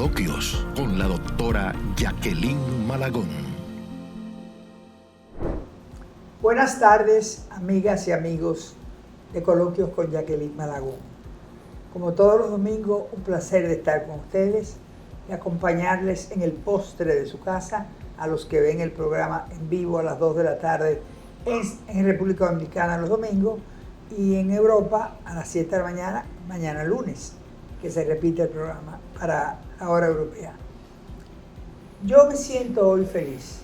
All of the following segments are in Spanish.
Coloquios con la doctora Jacqueline Malagón. Buenas tardes, amigas y amigos de Coloquios con Jacqueline Malagón. Como todos los domingos, un placer de estar con ustedes y acompañarles en el postre de su casa a los que ven el programa en vivo a las 2 de la tarde en República Dominicana los domingos y en Europa a las 7 de la mañana, mañana lunes, que se repite el programa para la hora europea. Yo me siento hoy feliz.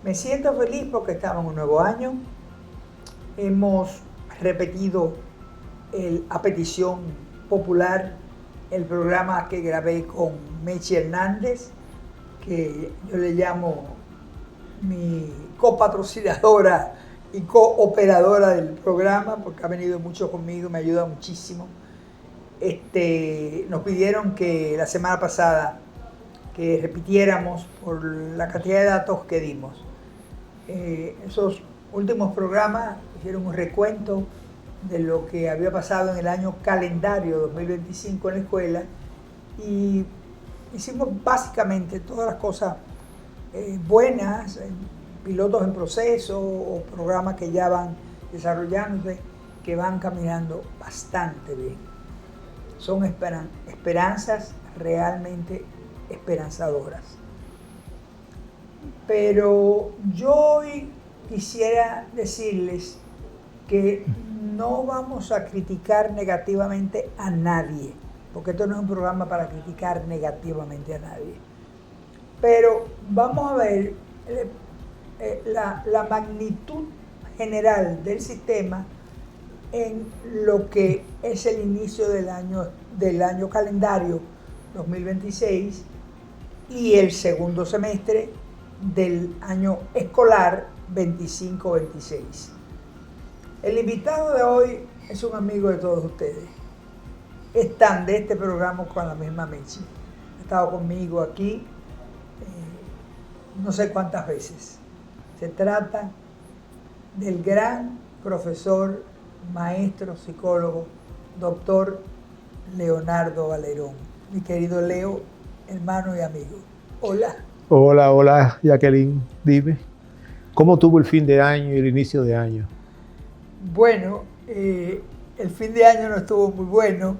Me siento feliz porque estamos en un nuevo año. Hemos repetido a petición popular el programa que grabé con Mechi Hernández, que yo le llamo mi copatrocinadora y cooperadora del programa, porque ha venido mucho conmigo, me ayuda muchísimo. Nos pidieron que la semana pasada que repitiéramos por la cantidad de datos que dimos. Esos últimos programas hicieron un recuento de lo que había pasado en el año calendario 2025 en la escuela y hicimos básicamente todas las cosas buenas, pilotos en proceso o programas que ya van desarrollándose, que van caminando bastante bien. Son esperanzas realmente esperanzadoras. Pero yo hoy quisiera decirles que no vamos a criticar negativamente a nadie, porque esto no es un programa para criticar negativamente a nadie. Pero vamos a ver la magnitud general del sistema en lo que es el inicio del año calendario 2026 y el segundo semestre del año escolar 25-26. El invitado de hoy es un amigo de todos ustedes. Están de este programa con la misma Mechi. Ha estado conmigo aquí no sé cuántas veces. Se trata del gran profesor, maestro, psicólogo, doctor Leonardo Valerón. Mi querido Leo, hermano y amigo. Hola. Hola, Jacqueline. Dime, ¿cómo tuvo el fin de año y el inicio de año? Bueno, el fin de año no estuvo muy bueno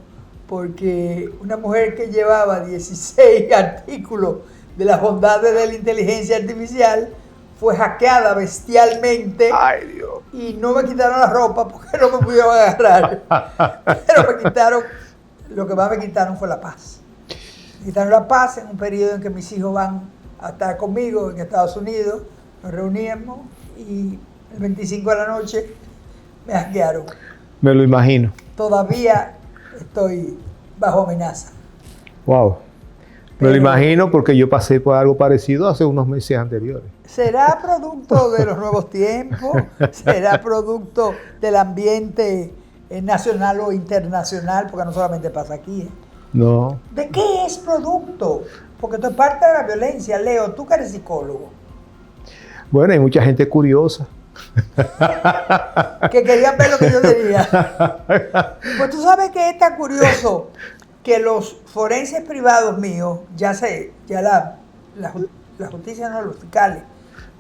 porque una mujer que llevaba 16 artículos de las bondades de la inteligencia artificial fue hackeada bestialmente. ¡Ay, Dios! Y no me quitaron la ropa porque no me pudieron agarrar. Pero me quitaron, lo que más me quitaron fue la paz. Me quitaron la paz en un periodo en que mis hijos van a estar conmigo en Estados Unidos. Nos reuníamos y el 25 de la noche me hackearon. Me lo imagino. Todavía estoy bajo amenaza. Wow. Me lo imagino porque yo pasé por algo parecido hace unos meses anteriores. ¿Será producto de los nuevos tiempos? ¿Será producto del ambiente nacional o internacional? Porque no solamente pasa aquí. No. ¿De qué es producto? Porque esto es parte de la violencia. Leo, tú que eres psicólogo. Bueno, hay mucha gente curiosa. Que querían ver lo que yo tenía. Pues tú sabes que es tan curioso que los forenses privados míos, ya la justicia, no, los fiscales,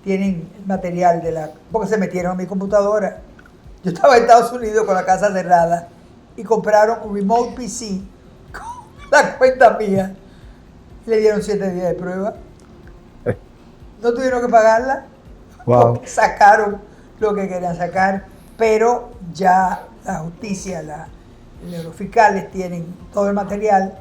tienen el material porque se metieron a mi computadora. Yo estaba en Estados Unidos con la casa cerrada y compraron un remote PC con la cuenta mía. Le dieron 7 días de prueba. No tuvieron que pagarla. Wow. Porque sacaron lo que querían sacar, pero ya la justicia, los fiscales tienen todo el material,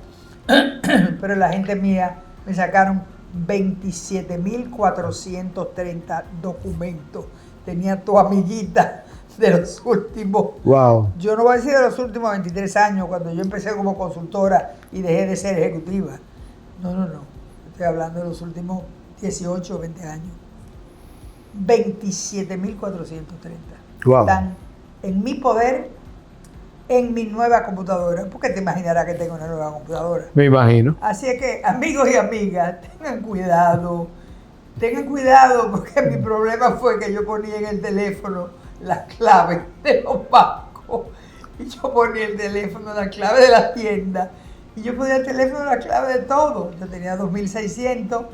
pero la gente mía me sacaron 27.430 documentos. Tenía tu amiguita de los últimos, wow. Yo no voy a decir de los últimos 23 años, cuando yo empecé como consultora y dejé de ser ejecutiva. No. Estoy hablando de los últimos 18 o 20 años. 27.430. Wow. Están en mi poder, en mi nueva computadora, porque te imaginarás que tengo una nueva computadora. Me imagino. Así es que, amigos y amigas, tengan cuidado porque mi problema fue que yo ponía en el teléfono las claves de los bancos y yo ponía el teléfono, la clave de la tienda Y yo podía el teléfono la clave de todo. Yo tenía 2.600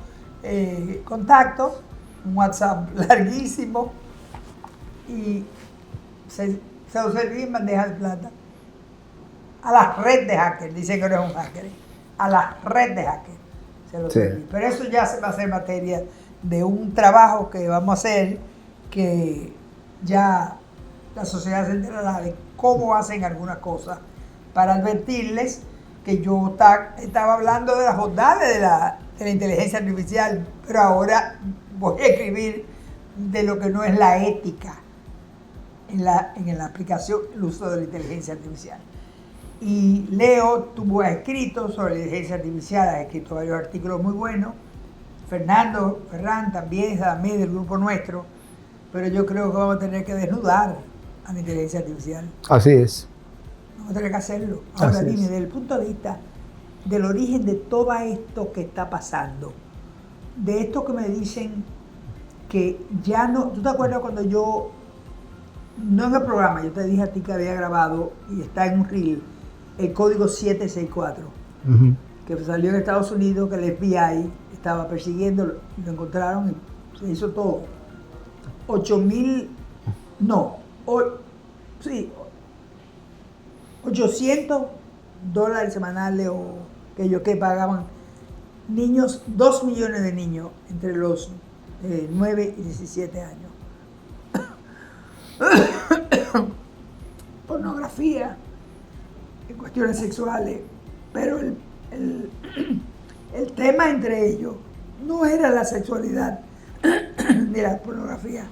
contactos, un WhatsApp larguísimo y se lo serví en bandeja de plata. A la red de hackers, dicen que no es un hacker, a la red de hackers se lo serví. Pero eso ya se va a hacer materia de un trabajo que vamos a hacer, que ya la sociedad se enterará de cómo hacen algunas cosas, para advertirles que yo estaba hablando de las bondades de la inteligencia artificial, pero ahora voy a escribir de lo que no es la ética en la aplicación, el uso de la inteligencia artificial. Y Leo, tú has escrito sobre la inteligencia artificial, has escrito varios artículos muy buenos. Ferran también, también del grupo nuestro, pero yo creo que vamos a tener que desnudar a la inteligencia artificial. Así es. Vamos a tener que hacerlo. Ahora dime, desde el punto de vista del origen de todo esto que está pasando, de esto que me dicen que ya no... ¿Tú te acuerdas cuando yo, no en el programa, yo te dije a ti que había grabado y está en un reel, el código 764, que salió en Estados Unidos, que el FBI estaba persiguiendo, lo encontraron y se hizo todo. 800 dólares semanales o que pagaban niños, 2 millones de niños entre los 9 y 17 años. Pornografía, en cuestiones sexuales, pero el tema entre ellos no era la sexualidad ni la pornografía,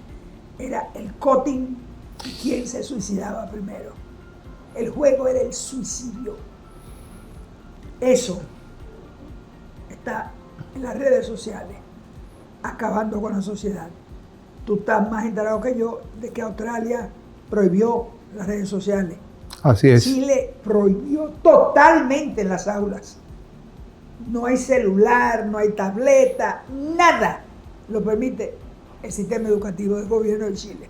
era el cutting y quién se suicidaba primero. El juego era el suicidio. Eso está en las redes sociales, acabando con la sociedad. Tú estás más enterado que yo de que Australia prohibió las redes sociales. Así es. Chile prohibió totalmente las aulas. No hay celular, no hay tableta, nada lo permite el sistema educativo del gobierno de Chile.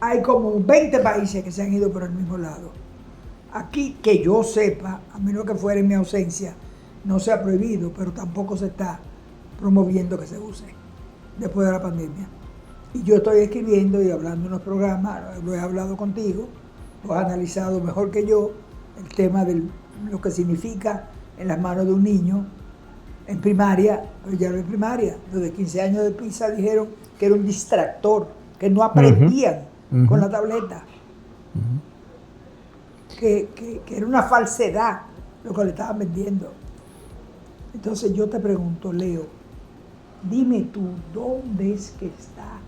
Hay como 20 países que se han ido por el mismo lado. Aquí, que yo sepa, a menos que fuera en mi ausencia, no se ha prohibido, pero tampoco se está promoviendo que se use después de la pandemia. Y yo estoy escribiendo y hablando en los programas, lo he hablado contigo, lo has analizado mejor que yo, el tema de lo que significa en las manos de un niño en primaria, pero ya no en primaria. Los de 15 años de PISA dijeron que era un distractor, que no aprendían con la tableta, que era una falsedad lo que le estaban vendiendo. Entonces yo te pregunto, Leo, dime tú, ¿dónde es que está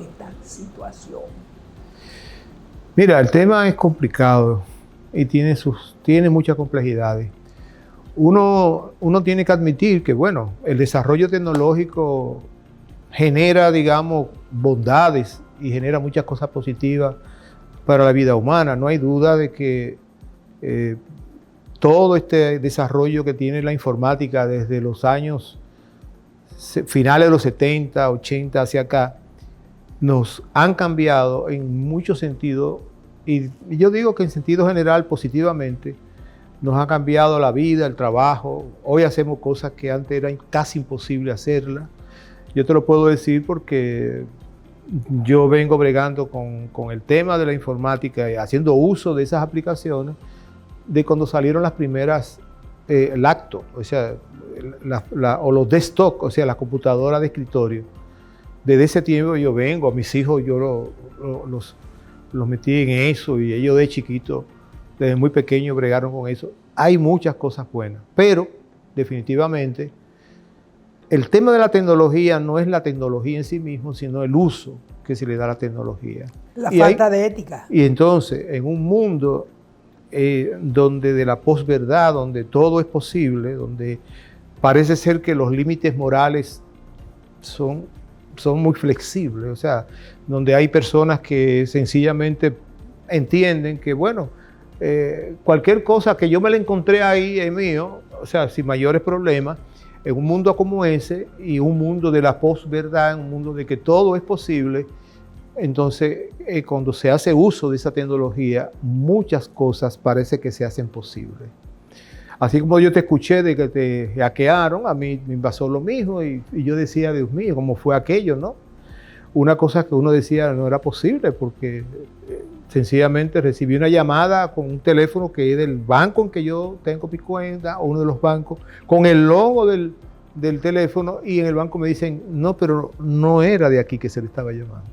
esta situación? Mira, el tema es complicado y tiene muchas complejidades. Uno tiene que admitir que, bueno, el desarrollo tecnológico genera, digamos, bondades y genera muchas cosas positivas para la vida humana. No hay duda de que todo este desarrollo que tiene la informática desde los años finales de los 70, 80 hacia acá, nos han cambiado en muchos sentidos, y yo digo que en sentido general positivamente. Nos ha cambiado la vida, el trabajo. Hoy hacemos cosas que antes eran casi imposible hacerlas. Yo te lo puedo decir porque yo vengo bregando con el tema de la informática y haciendo uso de esas aplicaciones de cuando salieron las primeras laptops, o sea, o los desktop, o sea, las computadoras de escritorio. Desde ese tiempo yo vengo, a mis hijos yo los metí en eso y ellos de chiquitos, desde muy pequeños bregaron con eso. Hay muchas cosas buenas, pero definitivamente el tema de la tecnología no es la tecnología en sí mismo, sino el uso que se le da a la tecnología. La falta de ética. Y entonces, en un mundo donde de la posverdad, donde todo es posible, donde parece ser que los límites morales son muy flexibles, o sea, donde hay personas que sencillamente entienden que, bueno, cualquier cosa que yo me la encontré ahí es mío, o sea, sin mayores problemas, en un mundo como ese y un mundo de la posverdad, en un mundo de que todo es posible, entonces cuando se hace uso de esa tecnología, muchas cosas parece que se hacen posibles. Así como yo te escuché de que te hackearon, a mí me pasó lo mismo y yo decía, Dios mío, ¿cómo fue aquello, no? Una cosa que uno decía no era posible porque sencillamente recibí una llamada con un teléfono que es del banco en que yo tengo mi cuenta, o uno de los bancos, con el logo del teléfono, y en el banco me dicen, no, pero no era de aquí que se le estaba llamando.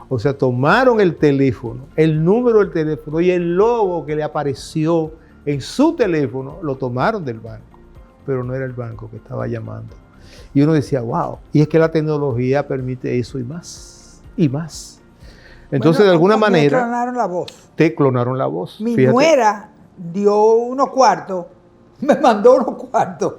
O sea, tomaron el teléfono, el número del teléfono y el logo que le apareció en su teléfono, lo tomaron del banco, pero no era el banco que estaba llamando. Y uno decía, wow, y es que la tecnología permite eso y más, y más. Entonces, de alguna manera... Me clonaron la voz. Te clonaron la voz. Mi nuera dio unos cuartos, me mandó unos cuartos.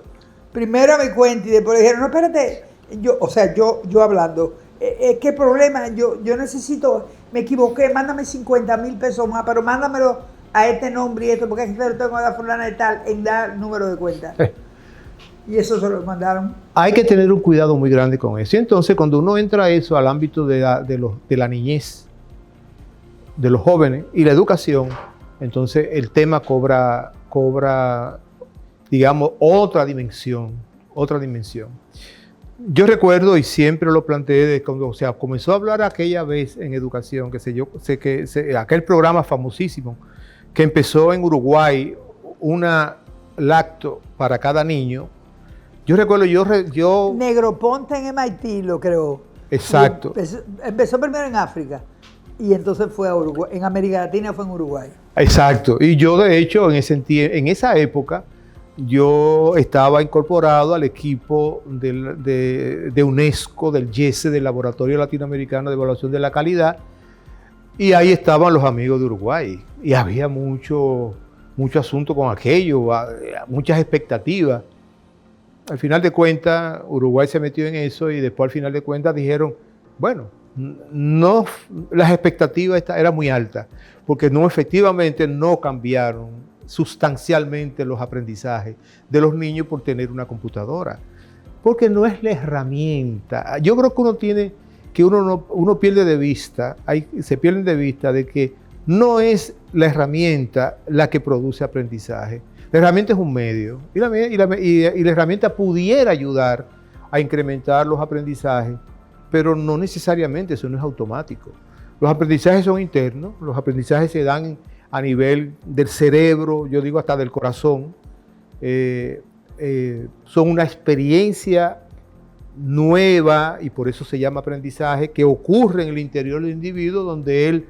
Primero a mi cuenta y después dijeron, no, espérate, yo hablando, ¿qué problema? Yo necesito, me equivoqué, mándame 50,000 pesos más, pero mándamelo a este nombre y esto, porque es que lo tengo a la fulana de tal, en dar número de cuenta. Y eso se lo mandaron. Hay que tener un cuidado muy grande con eso. Y entonces, cuando uno entra a eso, al ámbito de la niñez, de los jóvenes y la educación, entonces el tema cobra, digamos, otra dimensión. Yo recuerdo, y siempre lo planteé, de cuando comenzó a hablar aquella vez en educación, aquel programa famosísimo que empezó en Uruguay, una lacto para cada niño. Yo recuerdo, yo... Negroponte en MIT, lo creo. Exacto. Empezó primero en África y entonces fue a Uruguay. En América Latina fue en Uruguay. Exacto. Y yo, de hecho, en esa época, yo estaba incorporado al equipo de UNESCO, del YESE, del Laboratorio Latinoamericano de Evaluación de la Calidad, y ahí estaban los amigos de Uruguay. Y había mucho asunto con aquello, muchas expectativas. Al final de cuentas, Uruguay se metió en eso y después al final de cuentas dijeron, bueno, no, las expectativas eran muy altas, porque efectivamente no cambiaron sustancialmente los aprendizajes de los niños por tener una computadora, porque no es la herramienta. Yo creo que uno pierde de vista, se pierde de vista de que no es la herramienta la que produce aprendizaje. La herramienta es un medio y la herramienta pudiera ayudar a incrementar los aprendizajes, pero no necesariamente, eso no es automático. Los aprendizajes son internos, los aprendizajes se dan a nivel del cerebro, yo digo hasta del corazón. Son una experiencia nueva y por eso se llama aprendizaje, que ocurre en el interior del individuo, donde él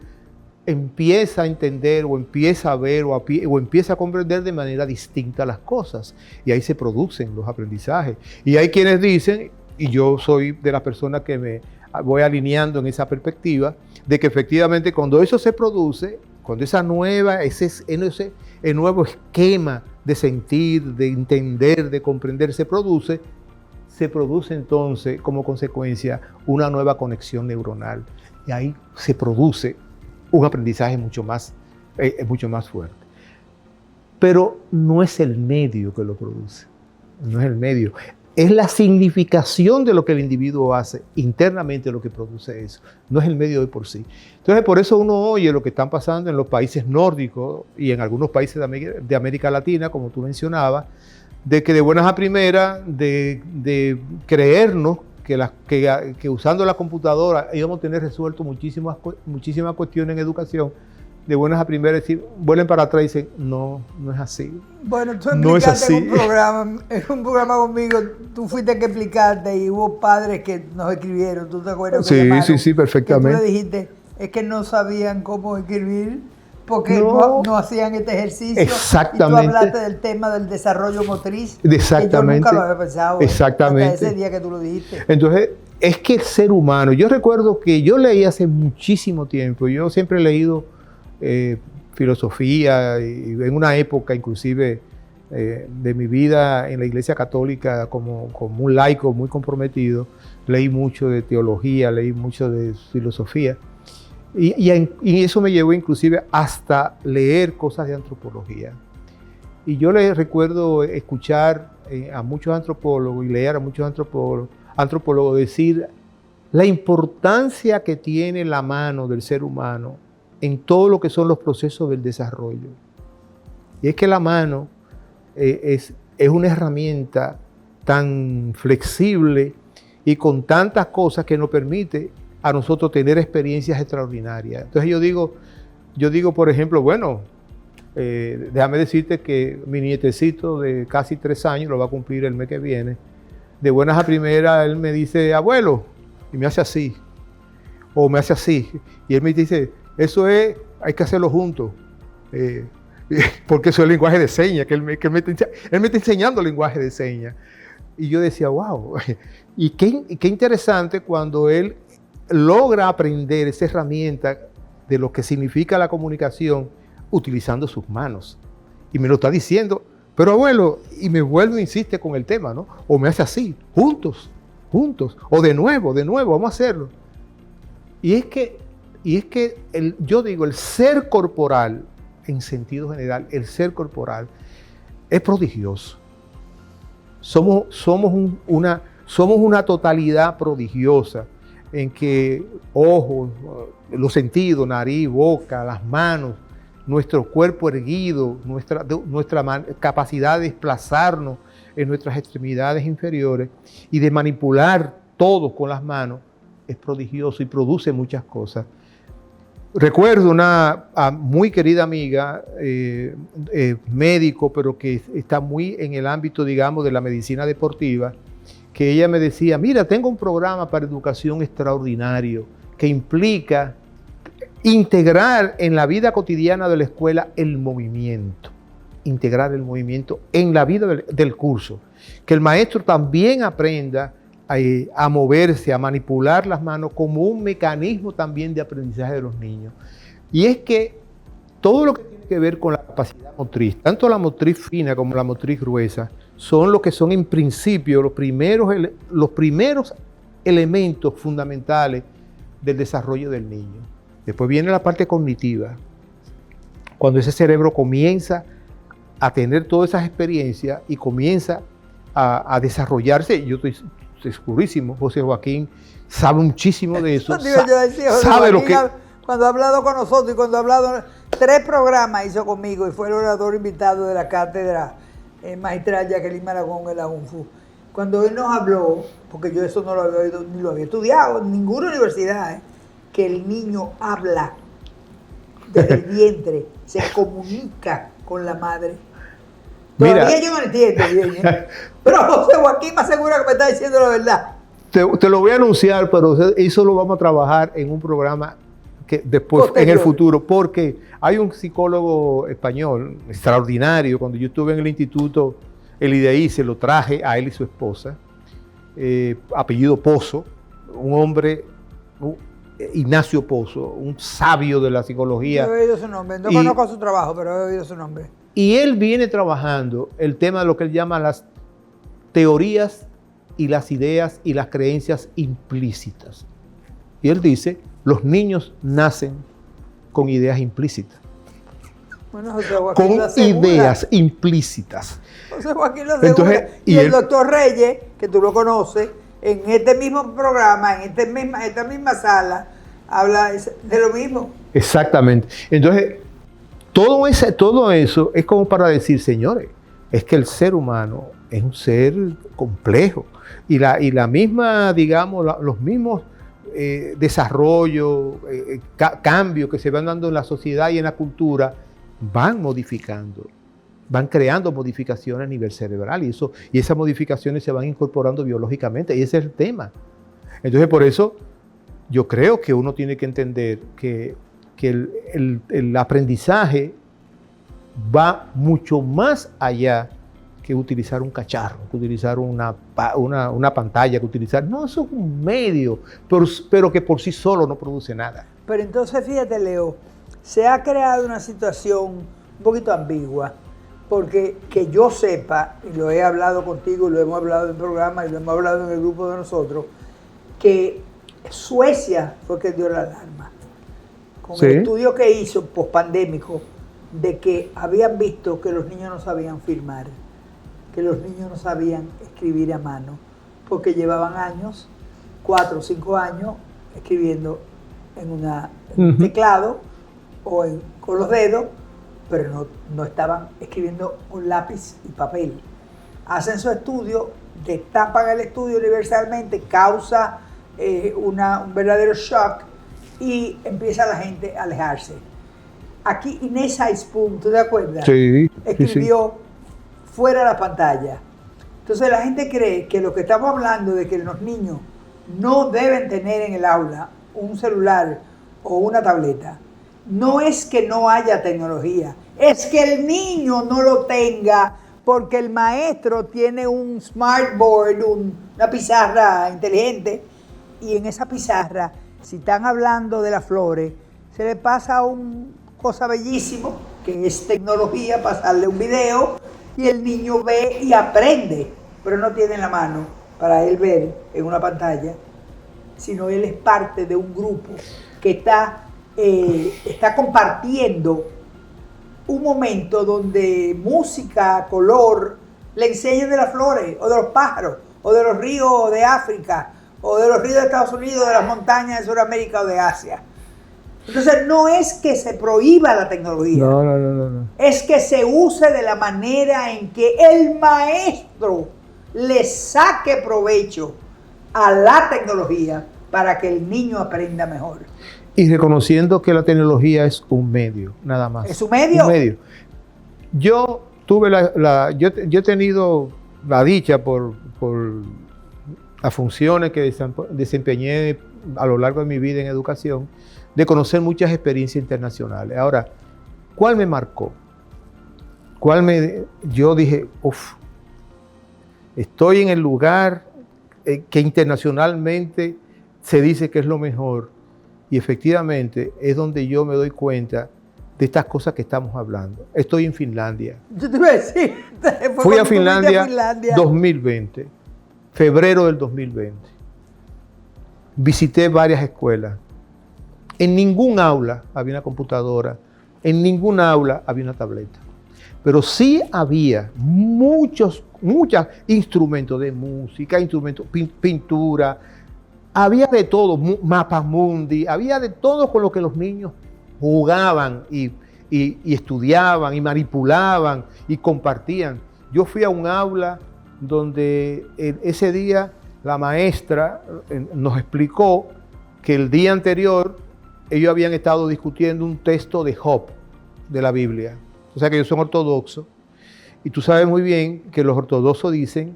empieza a entender o empieza a ver o empieza a comprender de manera distinta las cosas, y ahí se producen los aprendizajes. Y hay quienes dicen, y yo soy de las personas que me voy alineando en esa perspectiva, de que efectivamente cuando eso se produce, cuando ese nuevo esquema de sentir, de entender, de comprender se produce entonces como consecuencia una nueva conexión neuronal, y ahí se produce un aprendizaje mucho más fuerte. Pero no es el medio que lo produce, no es el medio. Es la significación de lo que el individuo hace internamente lo que produce eso, no es el medio de por sí. Entonces, por eso uno oye lo que están pasando en los países nórdicos y en algunos países de América Latina, como tú mencionabas, de que de buenas a primeras, de creernos que usando la computadora íbamos a tener resuelto muchísimas cuestiones en educación, de buenas a primeras decir, vuelven para atrás y dicen, no es así. Bueno, tú explicaste en un programa conmigo, tú fuiste que explicaste y hubo padres que nos escribieron, ¿tú te acuerdas? Sí, perfectamente. Tú le dijiste, es que no sabían cómo escribir porque no hacían este ejercicio. Exactamente. Y tú hablaste del tema del desarrollo motriz. Exactamente. Que yo nunca lo había pensado. Exactamente. Hasta ese día que tú lo dijiste. Entonces, es que el ser humano, yo recuerdo que yo leí hace muchísimo tiempo, yo siempre he leído filosofía, y en una época inclusive de mi vida en la Iglesia Católica como un laico muy comprometido, leí mucho de teología, leí mucho de filosofía, y eso me llevó inclusive hasta leer cosas de antropología. Y yo les recuerdo escuchar a muchos antropólogos y leer a muchos antropólogos decir la importancia que tiene la mano del ser humano en todo lo que son los procesos del desarrollo. Y es que la mano es una herramienta tan flexible y con tantas cosas que nos permite a nosotros tener experiencias extraordinarias. Entonces yo digo, por ejemplo, bueno, déjame decirte que mi nietecito de casi 3 años, lo va a cumplir el mes que viene, de buenas a primeras él me dice, abuelo, y me hace así, o me hace así, y él me dice, hay que hacerlo juntos, porque eso es el lenguaje de señas, que él me está enseñando el lenguaje de señas. Y yo decía, wow, y qué interesante cuando él logra aprender esa herramienta de lo que significa la comunicación utilizando sus manos. Y me lo está diciendo, pero abuelo, y me vuelve, insiste con el tema, ¿no? O me hace así, juntos, o de nuevo, vamos a hacerlo. Y es que yo digo, el ser corporal, en sentido general, el ser corporal es prodigioso. Somos una totalidad prodigiosa en que ojos, los sentidos, nariz, boca, las manos, nuestro cuerpo erguido, nuestra capacidad de desplazarnos en nuestras extremidades inferiores y de manipular todo con las manos es prodigioso y produce muchas cosas. Recuerdo una muy querida amiga, médico, pero que está muy en el ámbito, digamos, de la medicina deportiva, que ella me decía, mira, tengo un programa para educación extraordinario que implica integrar en la vida cotidiana de la escuela el movimiento, integrar el movimiento en la vida del curso, que el maestro también aprenda a moverse, a manipular las manos como un mecanismo también de aprendizaje de los niños. Y es que todo lo que tiene que ver con la capacidad motriz, tanto la motriz fina como la motriz gruesa, son lo que son en principio los primeros elementos fundamentales del desarrollo del niño. Después viene la parte cognitiva, cuando ese cerebro comienza a tener todas esas experiencias y comienza a desarrollarse. Yo estoy segurísimo, José Joaquín sabe muchísimo de eso. Sabe lo que... Cuando ha hablado con nosotros y cuando ha hablado, 3 programas hizo conmigo y fue el orador invitado de la cátedra magistral Jacqueline Malagón en la UNFU. Cuando él nos habló, porque yo eso no lo había oído ni lo había estudiado en ninguna universidad, que el niño habla desde el vientre, se comunica con la madre. Todavía yo no entiendo bien, pero José Joaquín me asegura que me está diciendo la verdad. Te lo voy a anunciar, pero eso lo vamos a trabajar en un programa que después, posterior, en el futuro, porque hay un psicólogo español extraordinario. Cuando yo estuve en el instituto, el IDI se lo traje a él y su esposa, apellido Pozo, un hombre, Ignacio Pozo, un sabio de la psicología. Yo he oído su nombre, no conozco su trabajo, pero he oído su nombre. Y él viene trabajando el tema de lo que él llama las teorías y las ideas y las creencias implícitas. Y él dice, los niños nacen con ideas implícitas. Bueno, José Joaquín con ideas implícitas. José Joaquín lo asegura. Entonces, y el doctor Reyes, que tú lo conoces, en este mismo programa, en esta misma sala, habla de lo mismo. Exactamente. Entonces, todo eso es como para decir, señores, es que el ser humano es un ser complejo. Y la misma, digamos, los mismos desarrollos, cambios que se van dando en la sociedad y en la cultura, van modificando, van creando modificaciones a nivel cerebral y esas modificaciones se van incorporando biológicamente y ese es el tema. Entonces por eso yo creo que uno tiene que entender que el aprendizaje va mucho más allá que utilizar un cacharro, que utilizar una pantalla, que utilizar... No, eso es un medio, pero que por sí solo no produce nada. Pero entonces fíjate, Leo, se ha creado una situación un poquito ambigua, porque que yo sepa, y lo he hablado contigo, y lo hemos hablado en el programa, y lo hemos hablado en el grupo de nosotros, que Suecia fue que dio la alarma. Con el estudio que hizo, pospandémico, de que habían visto que los niños no sabían firmar, que los niños no sabían escribir a mano, porque llevaban años, 4 o 5 años, escribiendo en un teclado, o con los dedos, pero no estaban escribiendo con lápiz y papel. Hacen su estudio, destapan el estudio universalmente, causa un verdadero shock y empieza la gente a alejarse. Aquí Inés Aispun, ¿tú te acuerdas? Sí. Escribió fuera la pantalla. Entonces la gente cree que lo que estamos hablando de que los niños no deben tener en el aula un celular o una tableta, no es que no haya tecnología, es que el niño no lo tenga porque el maestro tiene un smartboard, una pizarra inteligente, y en esa pizarra, si están hablando de las flores, se le pasa un cosa bellísimo, que es tecnología, pasarle un video, y el niño ve y aprende, pero no tiene en la mano para él ver en una pantalla, sino él es parte de un grupo que está compartiendo un momento donde música, color, le enseñan de las flores, o de los pájaros, o de los ríos de África, o de los ríos de Estados Unidos, de las montañas de Sudamérica o de Asia. Entonces no es que se prohíba la tecnología, No. es que se use de la manera en que el maestro le saque provecho a la tecnología para que el niño aprenda mejor. Y reconociendo que la tecnología es un medio, nada más. ¿Es un medio? Un medio. Yo tuve yo he tenido la dicha por las funciones que desempeñé a lo largo de mi vida en educación, de conocer muchas experiencias internacionales. Ahora, ¿cuál me marcó? Yo dije, estoy en el lugar que internacionalmente se dice que es lo mejor, y efectivamente es donde yo me doy cuenta de estas cosas que estamos hablando. Estoy en Finlandia. Yo te iba a decir, fui a Finlandia 2020, febrero del 2020. Visité varias escuelas. En ningún aula había una computadora, en ningún aula había una tableta. Pero sí había muchos instrumentos de música, instrumentos, pintura, había de todo, mapas mundi, había de todo con lo que los niños jugaban y estudiaban y manipulaban y compartían. Yo fui a un aula donde ese día la maestra nos explicó que el día anterior ellos habían estado discutiendo un texto de Job, de la Biblia. O sea que ellos son ortodoxos. Y tú sabes muy bien que los ortodoxos dicen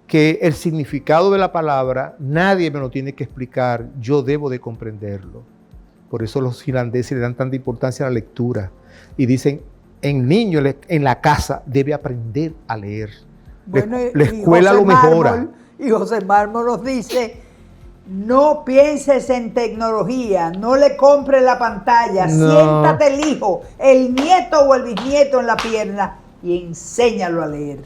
que el significado de la palabra nadie me lo tiene que explicar, yo debo de comprenderlo. Por eso los finlandeses le dan tanta importancia a la lectura. Y dicen, el niño en la casa debe aprender a leer. Bueno, la escuela lo mejora. Y José Mármol nos dice, no pienses en tecnología, no le compres la pantalla, siéntate el hijo, el nieto o el bisnieto en la pierna y enséñalo a leer.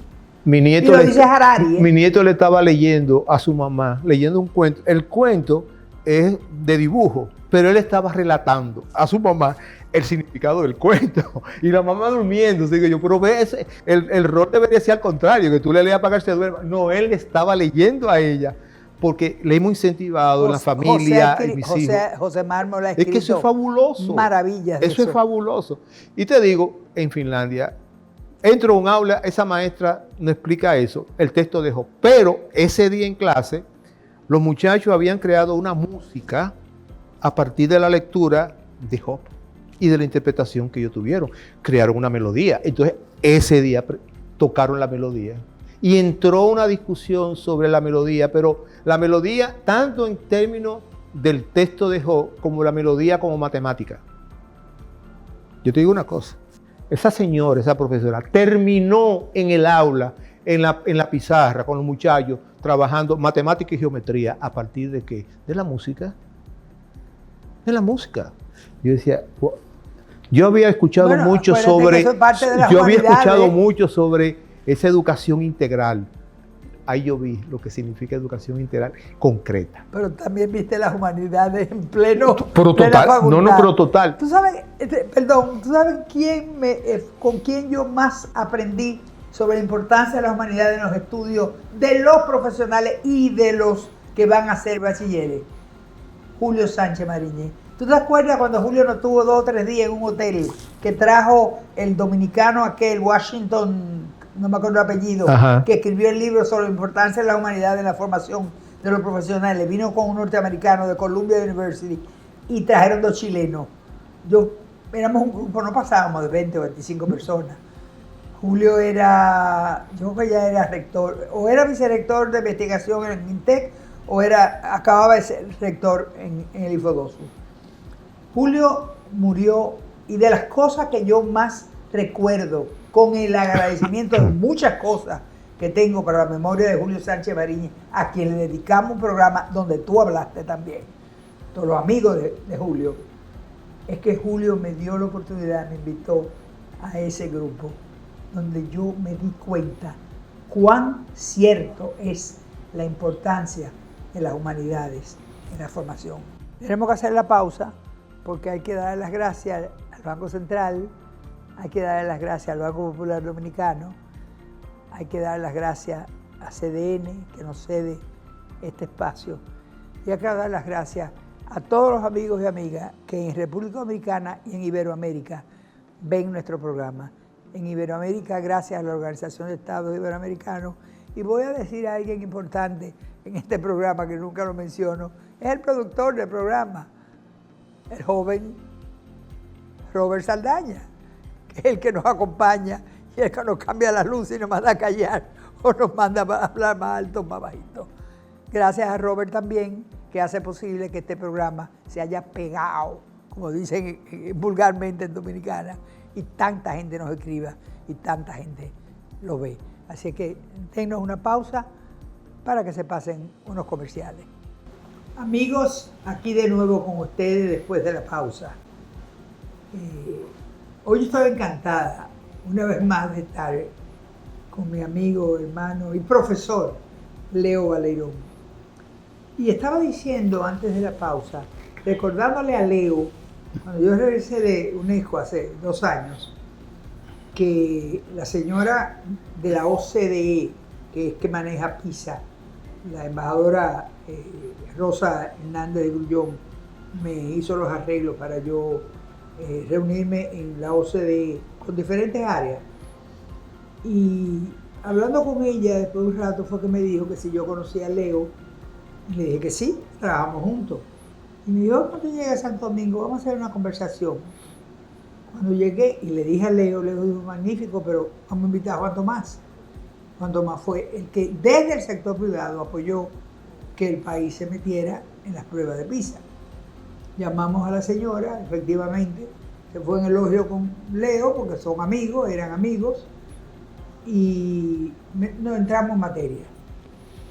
Mi nieto, dice Harari, mi nieto le estaba leyendo a su mamá, leyendo un cuento. El cuento es de dibujo, pero él estaba relatando a su mamá el significado del cuento. Y la mamá durmiendo. Digo yo, pero ves, el rol debería ser al contrario, que tú le leas para que se duerma. No, él estaba leyendo a ella, porque le hemos incentivado en la familia y mis hijos. José Mármol ha escrito. Es que eso es fabuloso. Maravillas. Eso es fabuloso. Y te digo, en Finlandia, entro a un aula, esa maestra no explica eso, el texto de Job. Pero ese día en clase, los muchachos habían creado una música a partir de la lectura de Job y de la interpretación que ellos tuvieron. Crearon una melodía. Entonces, ese día tocaron la melodía. Y entró una discusión sobre la melodía, pero la melodía tanto en términos del texto de Job como la melodía como matemática. Yo te digo una cosa. Esa señora, esa profesora, terminó en el aula, en la pizarra, con los muchachos, trabajando matemática y geometría. ¿A partir de qué? De la música. De la música. Yo decía, yo había escuchado mucho sobre... Yo había escuchado mucho sobre esa educación integral. Ahí yo vi lo que significa educación integral concreta. Pero también viste las humanidades en pleno... Pero total, pero total. Tú sabes, ¿tú sabes con quién yo más aprendí sobre la importancia de las humanidades en los estudios de los profesionales y de los que van a ser bachilleres? Julio Sánchez Mariñez. ¿Tú te acuerdas cuando Julio no tuvo 2 o 3 días en un hotel que trajo el dominicano aquel, Washington, no me acuerdo el apellido, Ajá. que escribió el libro sobre la importancia de la humanidad en la formación de los profesionales? Vino con un norteamericano de Columbia University y trajeron 2 chilenos. Éramos un grupo, no pasábamos de 20 o 25 personas. Julio era, yo creo que ya era rector, o era vicerrector de investigación en el INTEC, o acababa de ser rector en el IFODOSU. Julio murió, y de las cosas que yo más recuerdo, con el agradecimiento de muchas cosas que tengo para la memoria de Julio Sánchez Mariñez, a quien le dedicamos un programa donde tú hablaste también, todos los amigos de Julio, es que Julio me dio la oportunidad, me invitó a ese grupo, donde yo me di cuenta cuán cierto es la importancia de las humanidades en la formación. Tenemos que hacer la pausa porque hay que dar las gracias al Banco Central, hay que dar las gracias al Banco Popular Dominicano, hay que dar las gracias a CDN que nos cede este espacio y hay que dar las gracias a todos los amigos y amigas que en República Dominicana y en Iberoamérica ven nuestro programa. En Iberoamérica, gracias a la Organización de Estados Iberoamericanos, y voy a decir a alguien importante en este programa que nunca lo menciono, es el productor del programa, el joven Robert Saldaña, que es el que nos acompaña y el que nos cambia la luz y nos manda a callar o nos manda a hablar más alto o más bajito. Gracias a Robert también, que hace posible que este programa se haya pegado, como dicen vulgarmente en Dominicana, y tanta gente nos escriba y tanta gente lo ve. Así que denos una pausa para que se pasen unos comerciales. Amigos, aquí de nuevo con ustedes después de la pausa. Hoy estoy encantada una vez más de estar con mi amigo, hermano y profesor Leo Valerón. Y estaba diciendo antes de la pausa, recordándole a Leo, cuando yo regresé de UNESCO hace 2 años, que la señora de la OCDE, que es que maneja PISA, la embajadora Rosa Hernández de Grullón, me hizo los arreglos para yo reunirme en la OCDE con diferentes áreas. Y hablando con ella después de un rato fue que me dijo que si yo conocía a Leo, y le dije que sí, trabajamos juntos. Y me dijo, cuando llegue a Santo Domingo, vamos a hacer una conversación. Cuando llegué y le dije a Leo dijo, magnífico, pero vamos a invitar a Juan Tomás. Juan Tomás fue el que desde el sector privado apoyó que el país se metiera en las pruebas de PISA. Llamamos a la señora, efectivamente, se fue en elogio con Leo, porque son amigos, eran amigos, y nos entramos en materia.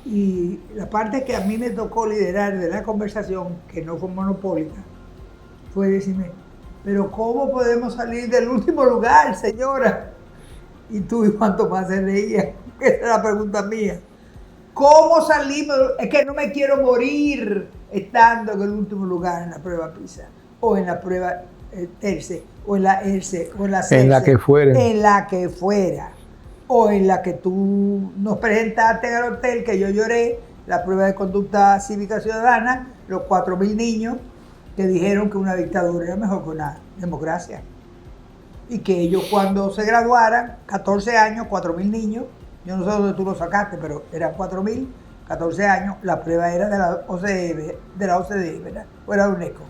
Y la parte que a mí me tocó liderar de la conversación, que no fue monopólica, fue decirme, pero ¿cómo podemos salir del último lugar, señora? Y tú y Juan Tomás se reían, esa es la pregunta mía. ¿Cómo salimos? Es que no me quiero morir estando en el último lugar en la prueba PISA, o en la prueba TERCE, o en la ERCE, o en la CERCE. En la que fuera. En la que fuera. O en la que tú nos presentaste en el hotel, que yo lloré, la prueba de conducta cívica ciudadana, los 4.000 niños que dijeron que una dictadura era mejor que una democracia. Y que ellos cuando se graduaran, 14 años, 4.000 niños, yo no sé dónde tú lo sacaste, pero eran 4.000, 14 años, la prueba era de la OCDE, ¿verdad? O era de UNESCO.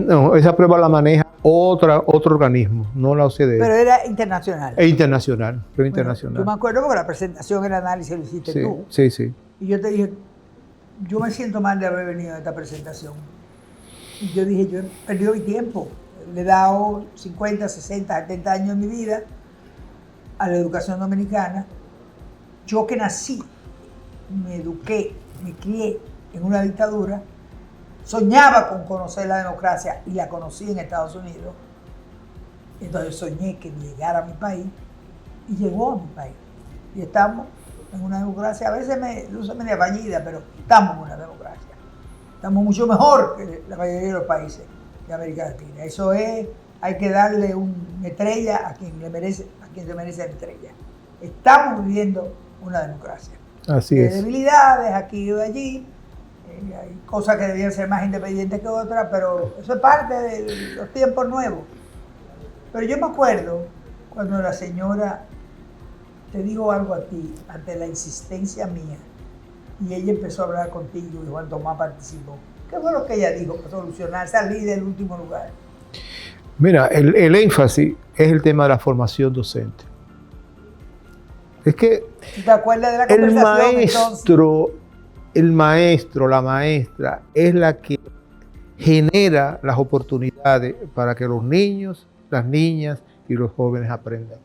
No, esa prueba la maneja otro organismo, no la OCDE. Pero era internacional. Es internacional, prueba internacional. Yo me acuerdo porque la presentación, el análisis lo hiciste Sí, tú. sí, sí. Y yo te dije, yo me siento mal de haber venido a esta presentación. Y yo dije, yo he perdido mi tiempo. Le he dado 50, 60, 70 años de mi vida a la educación dominicana. Yo que nací, me eduqué, me crié en una dictadura, soñaba con conocer la democracia y la conocí en Estados Unidos. Entonces soñé que llegara a mi país y llegó a mi país. Y estamos en una democracia, a veces me luce media fallida, pero estamos en una democracia. Estamos mucho mejor que la mayoría de los países de América Latina. Eso es, hay que darle una estrella a quien se merece la estrella. Estamos viviendo una democracia. Así es. Debilidades aquí y allí, Hay cosas que debían ser más independientes que otras, pero eso es parte de los tiempos nuevos. Pero yo me acuerdo cuando la señora, te digo algo a ti, ante la insistencia mía, y ella empezó a hablar contigo y Juan Tomás participó. ¿Qué fue lo que ella dijo para solucionar, salir del último lugar? Mira, el énfasis es el tema de la formación docente. Es que ¿Te acuerdas de la conversación? El maestro, la maestra, es la que genera las oportunidades para que los niños, las niñas y los jóvenes aprendan.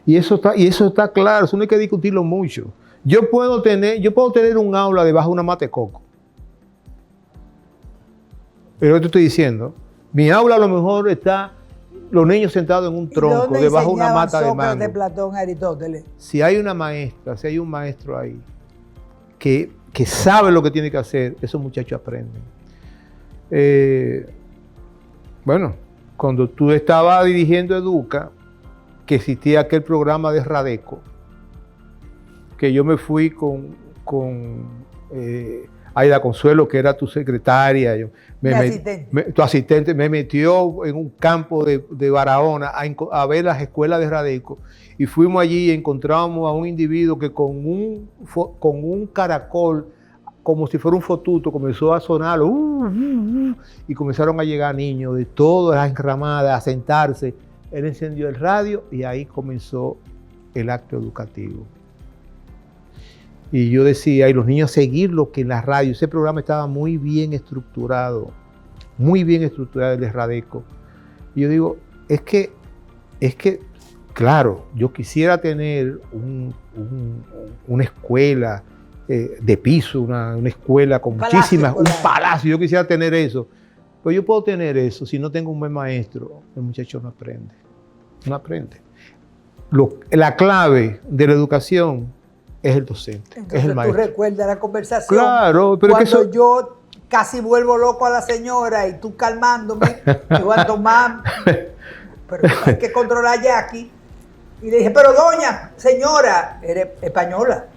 Y eso está claro, eso no hay que discutirlo mucho. Yo puedo tener un aula debajo de una mata de coco. Pero yo te estoy diciendo, mi aula a lo mejor está los niños sentados en un tronco debajo de una mata de mango. De Platón, Aristóteles. Si hay una maestra, si hay un maestro ahí que sabe lo que tiene que hacer, esos muchachos aprenden. Bueno, cuando tú estabas dirigiendo Educa, que existía aquel programa de Radeco, que yo me fui con Aida Consuelo, que era tu secretaria, tu asistente, me metió en un campo de Barahona a ver las escuelas de Radeco, y fuimos allí y encontramos a un individuo que con un caracol, como si fuera un fotuto, comenzó a sonar y comenzaron a llegar niños de todas las enramadas a sentarse. Él encendió el radio y ahí comenzó el acto educativo. Y yo decía, y los niños seguir lo que en la radio, ese programa estaba muy bien estructurado el de Radeco. Y yo digo, es que, claro, yo quisiera tener una escuela de piso, una escuela con muchísimas, un palacio, yo quisiera tener eso. Pero yo puedo tener eso, si no tengo un buen maestro, el muchacho no aprende. No aprende. La clave de la educación es el docente, entonces, es el maestro. Tú recuerdas la conversación. Claro, pero cuando yo casi vuelvo loco a la señora y tú calmándome, y Juan Tomás, pero hay que controlar a Jackie. Y le dije, pero doña, señora, eres española,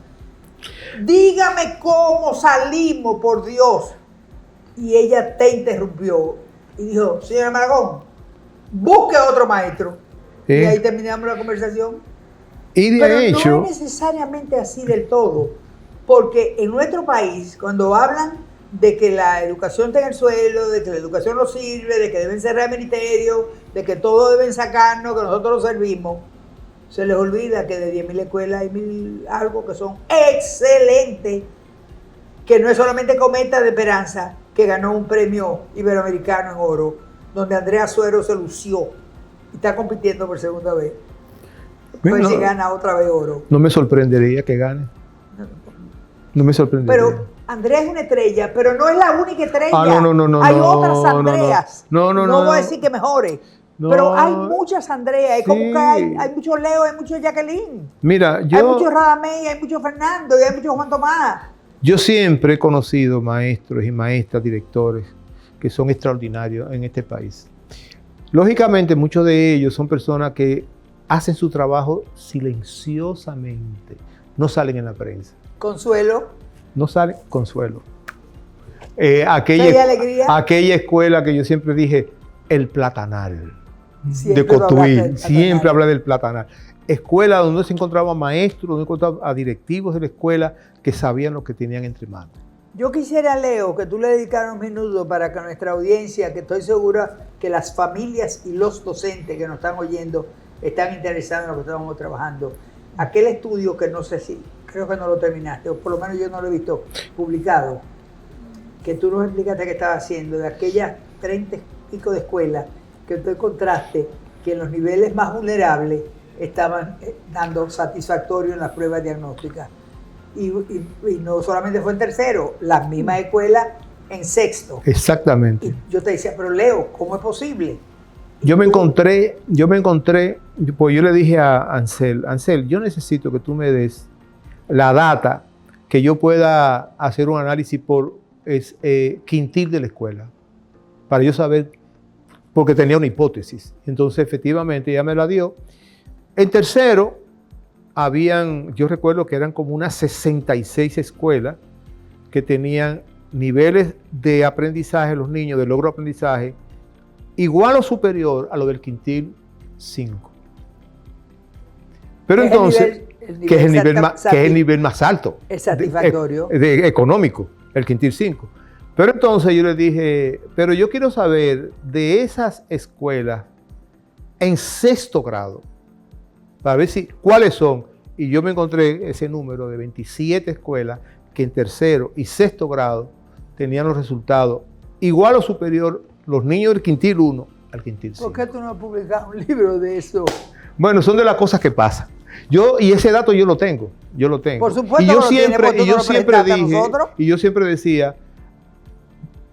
dígame cómo salimos, por Dios. Y ella te interrumpió y dijo, señora Malagón, busque otro maestro. ¿Sí? Y ahí terminamos la conversación. Y de Pero hecho, no es necesariamente así del todo, porque en nuestro país, cuando hablan de que la educación está en el suelo, de que la educación no sirve, de que deben cerrar el ministerio, de que todos deben sacarnos, que nosotros lo servimos, se les olvida que de 10.000 escuelas hay 1.000 algo que son excelentes, que no es solamente Cometa de Esperanza, que ganó un premio iberoamericano en oro, donde Andrea Suero se lució y está compitiendo por segunda vez. Pues si gana otra vez oro. No me sorprendería que gane. No me sorprendería. Pero Andrea es una estrella, pero no es la única estrella. No. Hay otras Andreas. No voy a decir que mejore. No. Pero hay muchas Andreas. Es como que hay muchos Leo, hay muchos Jacqueline. Mira, hay muchos Radamés, hay muchos Fernando y hay muchos Juan Tomás. Yo siempre he conocido maestros y maestras, directores, que son extraordinarios en este país. Lógicamente, muchos de ellos son personas que hacen su trabajo silenciosamente. No salen en la prensa. Consuelo. No salen, Consuelo. Aquella escuela que yo siempre dije, el Platanal, de Cotuí. Siempre habla del Platanal. Escuela donde se encontraban maestros, donde encontraban a directivos de la escuela que sabían lo que tenían entre manos. Yo quisiera, Leo, que tú le dedicaras un minuto para que nuestra audiencia, que estoy segura que las familias y los docentes que nos están oyendo están interesados en lo que estamos trabajando. Aquel estudio que no sé si, creo que no lo terminaste, o por lo menos yo no lo he visto publicado, que tú nos explicaste que estabas haciendo, de aquellas 30 y pico de escuelas que tú encontraste que en los niveles más vulnerables estaban dando satisfactorio en las pruebas diagnósticas. Y no solamente fue en tercero, las mismas escuelas en sexto. Exactamente. Y yo te decía, pero Leo, ¿cómo es posible? Yo me encontré, pues yo le dije a Ansel, yo necesito que tú me des la data que yo pueda hacer un análisis por quintil de la escuela, para yo saber, porque tenía una hipótesis. Entonces, efectivamente, ella me la dio. En tercero, yo recuerdo que eran como unas 66 escuelas que tenían niveles de aprendizaje, los niños, de logro de aprendizaje, igual o superior a lo del quintil 5. Pero entonces, que es el nivel más alto. El satisfactorio. Económico, el quintil 5. Pero entonces yo le dije, pero yo quiero saber de esas escuelas en 6º grado, para ver cuáles son. Y yo me encontré ese número de 27 escuelas que en 3º y 6º grado tenían los resultados igual o superior los niños del quintil 1 al quintil 5. ¿Por qué tú no has publicado un libro de eso? Bueno, son de las cosas que pasan. Y ese dato yo lo tengo. Por supuesto y yo siempre decía,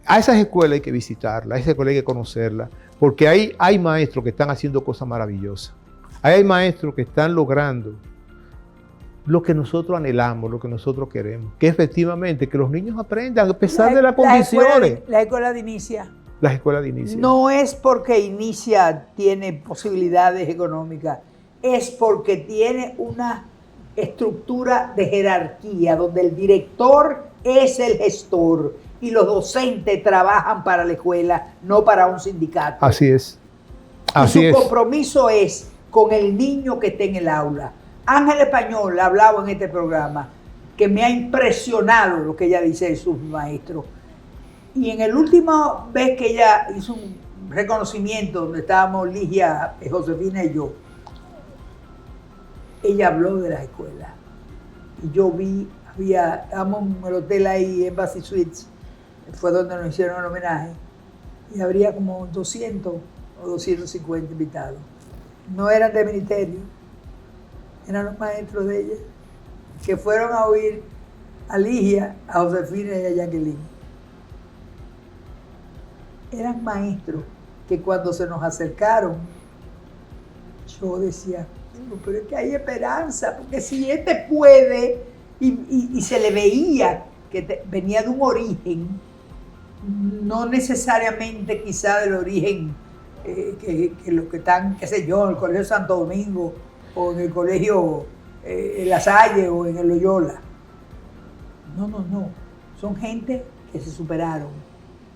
a esas escuelas hay que visitarlas, a esas escuelas hay que conocerlas, porque hay maestros que están haciendo cosas maravillosas. Hay maestros que están logrando lo que nosotros anhelamos, lo que nosotros queremos, que efectivamente que los niños aprendan a pesar de las condiciones. La escuela de Inicia. Las escuelas de Inicia. No es porque Inicia tiene posibilidades económicas, es porque tiene una estructura de jerarquía donde el director es el gestor y los docentes trabajan para la escuela, no para un sindicato. Así es. Y su compromiso es con el niño que esté en el aula. Ángel Español ha hablado en este programa que me ha impresionado lo que ella dice de sus maestros. Y en el último vez que ella hizo un reconocimiento donde estábamos Ligia, Josefina y yo, ella habló de las escuelas. Y yo estábamos en el hotel ahí, Embassy Suites, fue donde nos hicieron el homenaje, y habría como 200 o 250 invitados. No eran de ministerio, eran los maestros de ella, que fueron a oír a Ligia, a Josefina y a Jacqueline. Eran maestros que cuando se nos acercaron, yo decía, pero es que hay esperanza, porque si este puede, y se le veía que venía de un origen, no necesariamente quizá del origen que los que están, qué sé yo, en el Colegio Santo Domingo, o en el Colegio La Salle, o en el Loyola. No. Son gente que se superaron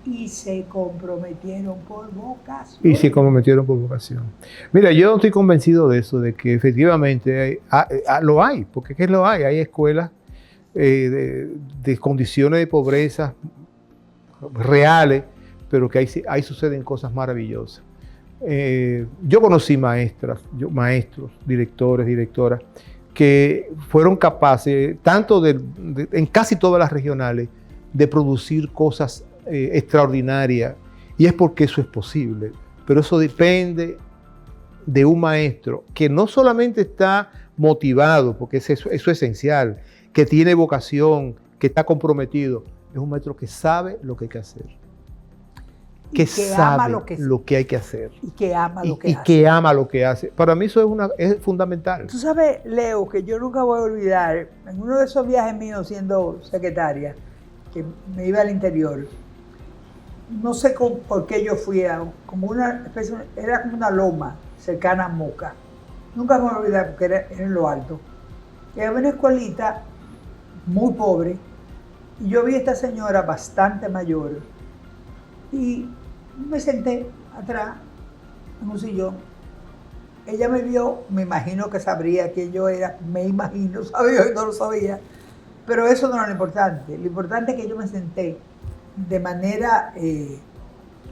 y se comprometieron por vocación. Mira, yo estoy convencido de eso, de que efectivamente lo hay, porque ¿qué lo hay? Hay escuelas de condiciones de pobreza reales, pero que ahí suceden cosas maravillosas. Yo conocí maestros, directores, directoras, que fueron capaces, tanto en casi todas las regionales, de producir cosas extraordinarias, y es porque eso es posible, pero eso depende de un maestro que no solamente está motivado, porque eso es esencial, que tiene vocación, que está comprometido, es un maestro que sabe lo que hay que hacer, que sabe lo que hay que hacer y que ama lo que hace. Y que ama lo que hace. Para mí eso es fundamental. Tú sabes, Leo, que yo nunca voy a olvidar, en uno de esos viajes míos siendo secretaria, que me iba al interior, no sé por qué yo fui a como una especie, era como una loma cercana a Moca. Nunca me voy a olvidar porque era en lo alto. Y había una escuelita muy pobre y yo vi a esta señora bastante mayor y me senté atrás en un sillón. Ella me vio, me imagino que sabría quién yo era, sabía y no lo sabía, pero eso no era lo importante. Lo importante es que yo me senté de manera,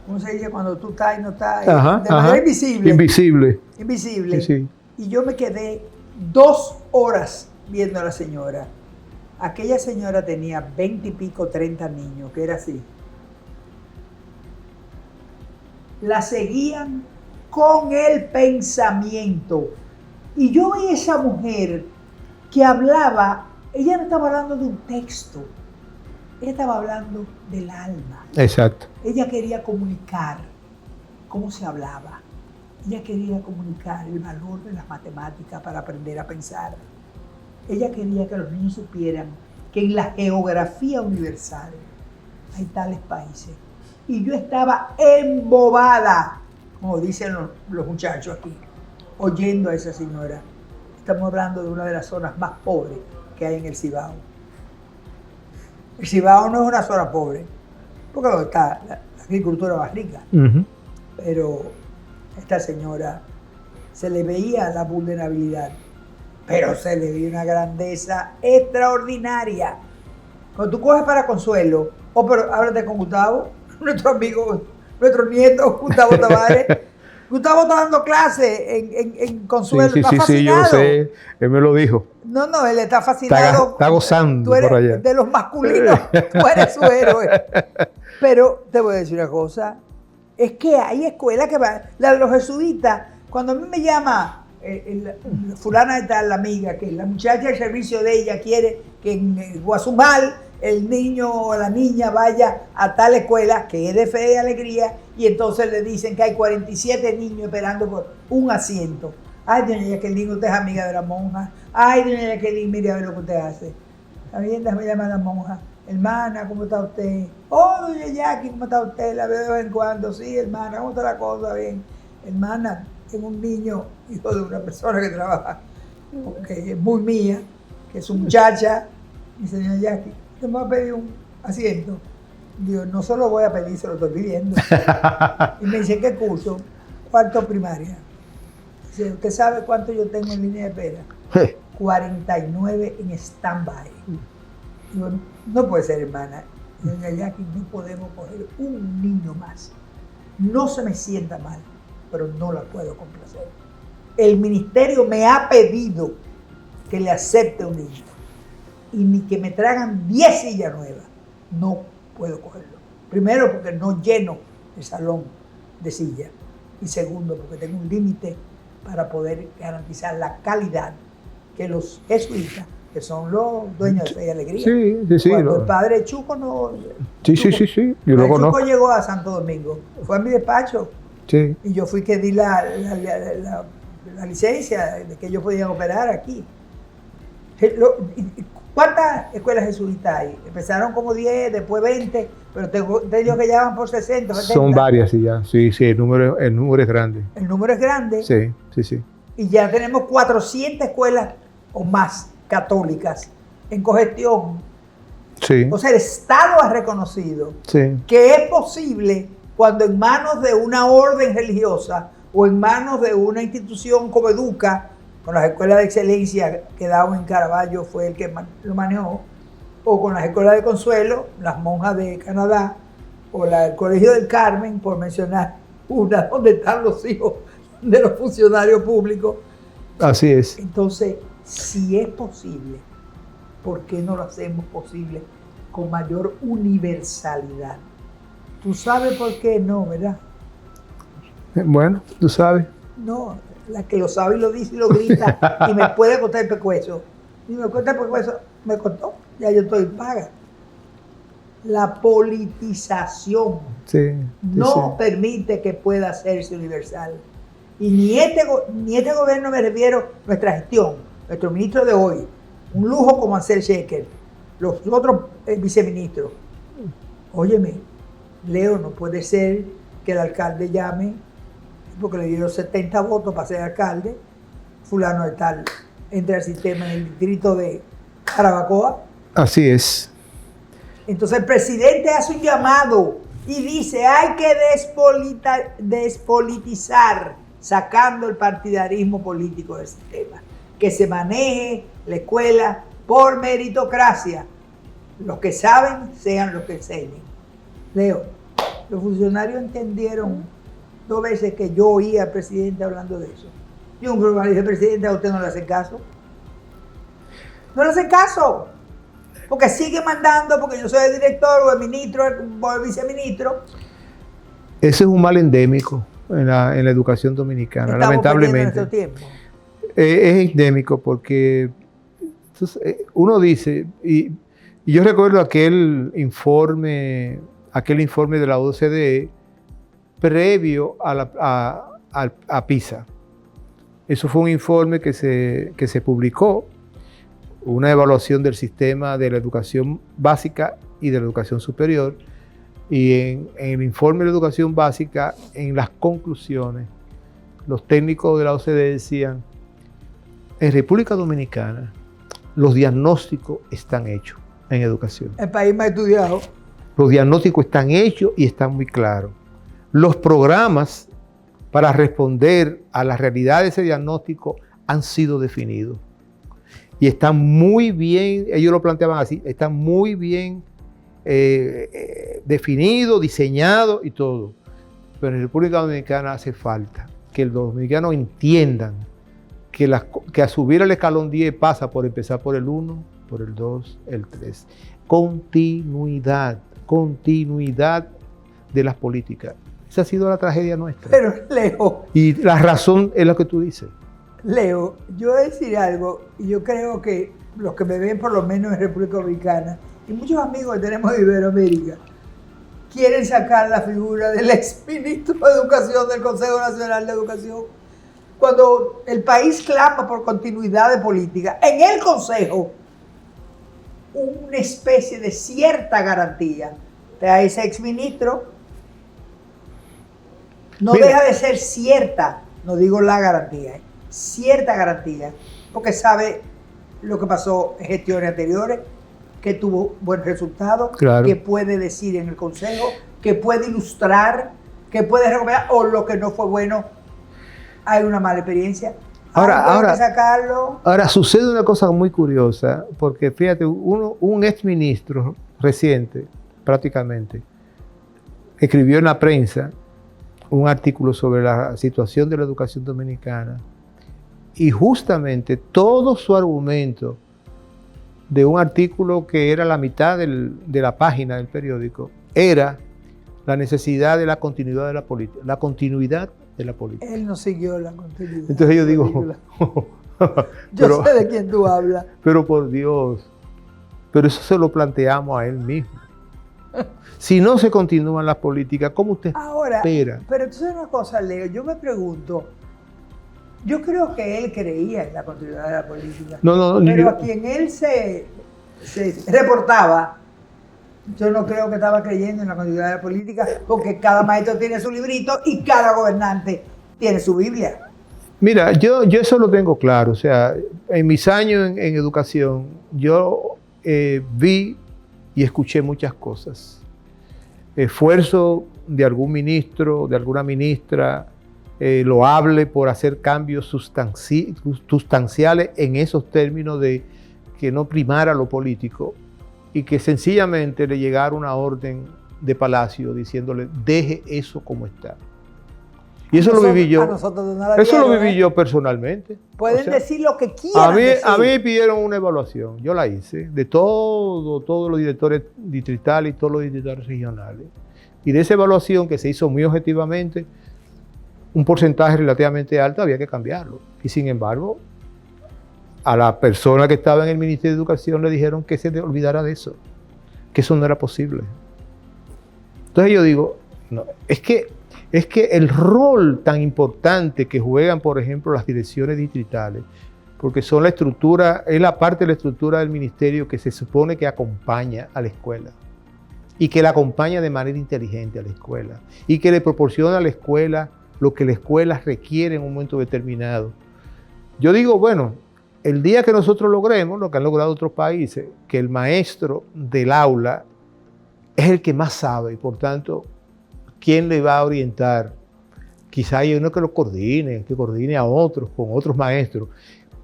¿cómo se dice? Cuando tú estás y no estás, de manera invisible. Invisible. Sí. Y yo me quedé 2 horas viendo a la señora. Aquella señora tenía 20 y pico, 30 niños, que era así. La seguían con el pensamiento. Y yo vi a esa mujer que hablaba, ella no estaba hablando de un texto, ella estaba hablando del alma. Exacto. Ella quería comunicar cómo se hablaba. Ella quería comunicar el valor de las matemáticas para aprender a pensar. Ella quería que los niños supieran que en la geografía universal hay tales países. Y yo estaba embobada, como dicen los muchachos aquí, oyendo a esa señora. Estamos hablando de una de las zonas más pobres que hay en el Cibao. El Cibao no es una zona pobre, porque donde está la agricultura más rica. Pero esta señora se le veía la vulnerabilidad, pero se le veía una grandeza extraordinaria. Cuando tú coges para Consuelo, pero háblate con Gustavo, nuestro amigo, nuestro nieto, Gustavo Tavares. Gustavo está dando clase en Consuelo, sí, está fascinado. Sí, yo sé, él me lo dijo. No, él está fascinado. Está gozando tú eres, por allá. De los masculinos, tú eres su héroe. Pero te voy a decir una cosa, es que hay escuelas que van, la de los jesuitas, cuando a mí me llama fulana de tal, la amiga, que la muchacha del servicio de ella quiere que en Guazumal el niño o la niña vaya a tal escuela que es de fe y alegría, y entonces le dicen que hay 47 niños esperando por un asiento. Ay, doña Jacqueline, usted es amiga de la monja. Ay, doña Jacqueline, mire a ver lo que usted hace. Está bien, déjame llamar a la monja. Hermana, ¿cómo está usted? Oh, doña Jackie, ¿cómo está usted? La veo de vez en cuando. Sí, hermana, ¿cómo está la cosa? Bien. Hermana, tengo un niño, hijo de una persona que trabaja, que es muy mía, que es su muchacha. Y dice, doña Jackie, te me va a pedir un asiento. Digo, no se lo voy a pedir, se lo estoy pidiendo. Y me dice, ¿qué curso? Cuarto primaria. Dice, ¿usted sabe cuánto yo tengo en línea de espera? 49 en stand-by. Digo, no puede ser, hermana. Doña Jackie, no podemos coger un niño más. No se me sienta mal, pero no la puedo complacer. El ministerio me ha pedido que le acepte un niño. Y ni que me traigan 10 sillas nuevas. No puedo cogerlo. Primero, porque no lleno el salón de sillas. Y segundo, porque tengo un límite para poder garantizar la calidad que los jesuitas, que son los dueños de Fe y Alegría. Sí. Cuando el padre Chuco no... Sí. Yo lo conozco. Chuco llegó a Santo Domingo. Fue a mi despacho. Sí. Y yo fui que di la licencia de que ellos podían operar aquí. ¿Cuántas escuelas jesuitas hay? Empezaron como 10, después 20, pero tengo ellos que ya van por 60, 70. Son varias, sí, ya. Sí, el número es grande. El número es grande. Sí. Y ya tenemos 400 escuelas o más católicas en cogestión. Sí. O sea, el Estado ha reconocido Sí. que es posible cuando en manos de una orden religiosa o en manos de una institución como Educa, con las escuelas de excelencia que Darwin Caraballo fue el que lo manejó, o con las escuelas de Consuelo, las monjas de Canadá, o el Colegio del Carmen, por mencionar una, donde están los hijos de los funcionarios públicos. Así es. Entonces, si es posible, ¿por qué no lo hacemos posible con mayor universalidad? Tú sabes por qué no, ¿verdad? Bueno, tú sabes. No, la que lo sabe y lo dice y lo grita y me puede cortar el pescuezo. Y me corta el pescuezo, me cortó, ya yo estoy paga. La politización no permite que pueda hacerse universal. Y ni este gobierno, me refiero, nuestra gestión, nuestro ministro de hoy, un lujo como Ansel Sheker, los otros viceministros. Óyeme, Leo, no puede ser que el alcalde llame, porque le dieron 70 votos para ser alcalde, fulano de tal, entre al sistema en el distrito de Jarabacoa. Así es. Entonces el presidente hace un llamado y dice, hay que despolitizar, sacando el partidarismo político del sistema. Que se maneje la escuela por meritocracia. Los que saben sean los que enseñen. Leo, los funcionarios entendieron 2 veces que yo oía al presidente hablando de eso. Yo le dije, presidente, a usted no le hace caso. No le hace caso. Porque sigue mandando, porque yo soy el director o el ministro o el viceministro. Ese es un mal endémico en la educación dominicana, lamentablemente. Es endémico porque entonces, uno dice, y yo recuerdo aquel informe de la OCDE previo a PISA. Eso fue un informe que se publicó, una evaluación del sistema de la educación básica y de la educación superior. Y en el informe de la educación básica, en las conclusiones, los técnicos de la OCDE decían, en República Dominicana los diagnósticos están hechos. en educación. El país más estudiado. Los diagnósticos están hechos y están muy claros. Los programas para responder a la realidad de ese diagnóstico han sido definidos. Y están muy bien, ellos lo planteaban así, están muy bien definidos, diseñados y todo. Pero en República Dominicana hace falta que los dominicanos entiendan que a subir al escalón 10 pasa por empezar por el 1, por el 2, el 3. Continuidad de las políticas. Esa ha sido la tragedia nuestra. Pero Leo. Y la razón es lo que tú dices. Leo, yo voy a decir algo, y yo creo que los que me ven por lo menos en República Dominicana, y muchos amigos que tenemos de Iberoamérica, quieren sacar la figura del exministro de Educación del Consejo Nacional de Educación. Cuando el país clama por continuidad de política, en el Consejo, una especie de cierta garantía a ese exministro, no Mira, deja de ser cierta, no digo la garantía, cierta garantía, porque sabe lo que pasó en gestiones anteriores, que tuvo buen resultado, claro, que puede decir en el Consejo, que puede ilustrar, que puede recomendar, o lo que no fue bueno, hay una mala experiencia. Hay que sacarlo. Ahora sucede una cosa muy curiosa, porque fíjate, un exministro reciente, prácticamente, escribió en la prensa un artículo sobre la situación de la educación dominicana, y justamente todo su argumento de un artículo que era la mitad de la página del periódico era la necesidad de la continuidad de la política. La continuidad de la política. Él no siguió la continuidad. Entonces yo digo, yo sé de quién tú hablas. Pero por Dios, pero eso se lo planteamos a él mismo. Si no se continúan las políticas, ¿cómo usted espera? Pero tú sabes una cosa, Leo, yo me pregunto, yo creo que él creía en la continuidad de la política. Pero a quien él se reportaba, yo no creo que estaba creyendo en la continuidad de la política, porque cada maestro tiene su librito y cada gobernante tiene su Biblia. Mira, yo eso lo tengo claro. O sea, en mis años en educación, yo vi y escuché muchas cosas. Esfuerzo de algún ministro, de alguna ministra, loable por hacer cambios sustanciales en esos términos de que no primara lo político y que sencillamente le llegara una orden de Palacio diciéndole, deje eso como está. Y eso lo viví yo. Eso lo viví yo personalmente. Pueden decir lo que quieran decir. A mí me pidieron una evaluación, yo la hice, de todos los directores distritales y todos los distritales regionales. Y de esa evaluación que se hizo muy objetivamente, un porcentaje relativamente alto había que cambiarlo. Y sin embargo, a la persona que estaba en el Ministerio de Educación le dijeron que se olvidara de eso, que eso no era posible. Entonces yo digo, no, es que el rol tan importante que juegan, por ejemplo, las direcciones distritales, porque son la estructura, es la parte de la estructura del ministerio que se supone que acompaña a la escuela y que la acompaña de manera inteligente a la escuela y que le proporciona a la escuela lo que la escuela requiere en un momento determinado. Yo digo, bueno, el día que nosotros logremos, lo que han logrado otros países, que el maestro del aula es el que más sabe y por tanto, ¿quién le va a orientar? Quizá hay uno que lo coordine, que coordine a otros, con otros maestros.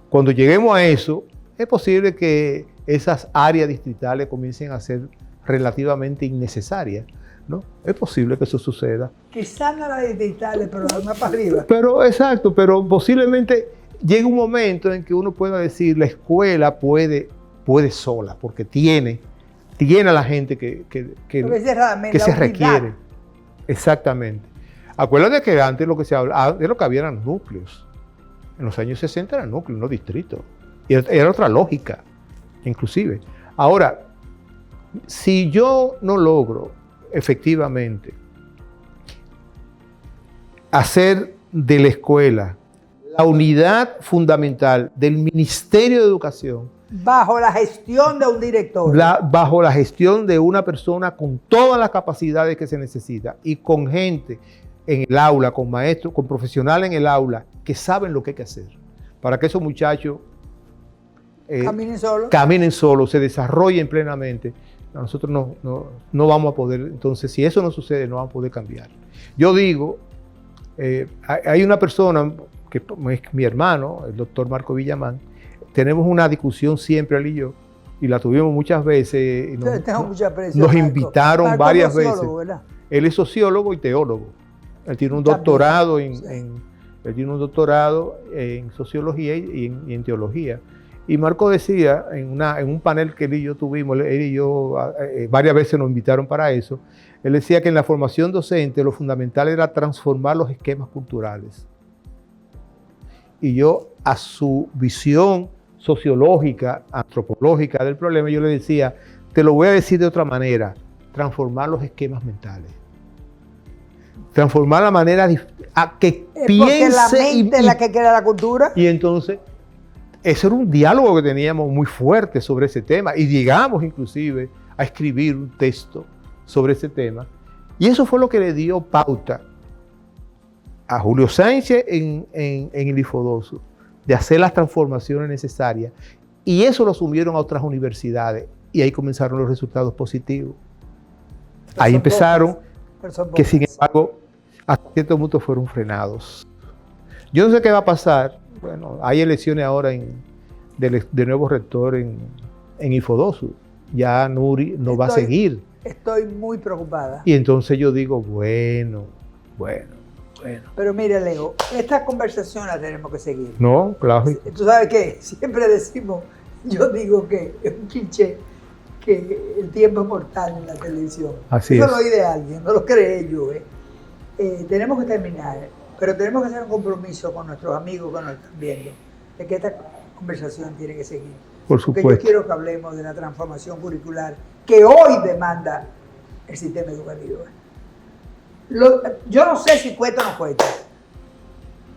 Cuando lleguemos a eso, es posible que esas áreas distritales comiencen a ser relativamente innecesarias, ¿no? Es posible que eso suceda. Quizás no las distritales, pero más para arriba. Pero exacto, pero posiblemente llegue un momento en que uno pueda decir la escuela puede sola, porque tiene a la gente que se requiere. Exactamente. Acuérdate que antes lo que se hablaba, de lo que había eran núcleos. En los años 60 eran núcleos, no distritos. Y era otra lógica, inclusive. Ahora, si yo no logro efectivamente hacer de la escuela la unidad fundamental del Ministerio de Educación, bajo la gestión de un director. Bajo la gestión de una persona con todas las capacidades que se necesita y con gente en el aula, con maestros, con profesionales en el aula que saben lo que hay que hacer para que esos muchachos caminen solos, se desarrollen plenamente. Nosotros no vamos a poder, entonces si eso no sucede, no vamos a poder cambiar. Yo digo, hay una persona que es mi hermano, el doctor Marco Villamán, tenemos una discusión siempre él y yo, y la tuvimos muchas veces, y nos invitaron Marco varias veces. ¿Verdad? Él es sociólogo y teólogo. Él tiene un doctorado él tiene un doctorado en sociología y en teología. Y Marco decía, en un panel que él y yo tuvimos, él y yo varias veces nos invitaron para eso, él decía que en la formación docente lo fundamental era transformar los esquemas culturales. Y yo, a su visión sociológica, antropológica del problema, yo le decía, te lo voy a decir de otra manera, transformar los esquemas mentales. Transformar la manera a que piense. Porque la mente es la que crea la cultura. Y entonces, ese era un diálogo que teníamos muy fuerte sobre ese tema. Y llegamos inclusive a escribir un texto sobre ese tema. Y eso fue lo que le dio pauta a Julio Sánchez en el Infodosu, de hacer las transformaciones necesarias. Y eso lo asumieron a otras universidades. Y ahí comenzaron los resultados positivos. Ahí empezaron, que sin embargo, hasta cierto punto fueron frenados. Yo no sé qué va a pasar. Bueno, hay elecciones ahora de nuevo rector en Infodosu. Ya Nuri no va a seguir. Estoy muy preocupada. Y entonces yo digo, bueno. Pero mira, Leo, esta conversación la tenemos que seguir. No, claro. Tú sabes que siempre decimos, yo digo que es un cliché, que el tiempo es mortal en la televisión. Así Eso es. lo oí de alguien, no lo creé yo. Tenemos que terminar, pero tenemos que hacer un compromiso con nuestros amigos que nos están viendo, de que esta conversación tiene que seguir. Por supuesto. Porque yo quiero que hablemos de la transformación curricular que hoy demanda el sistema educativo. Yo no sé si cuesta o no cuesta.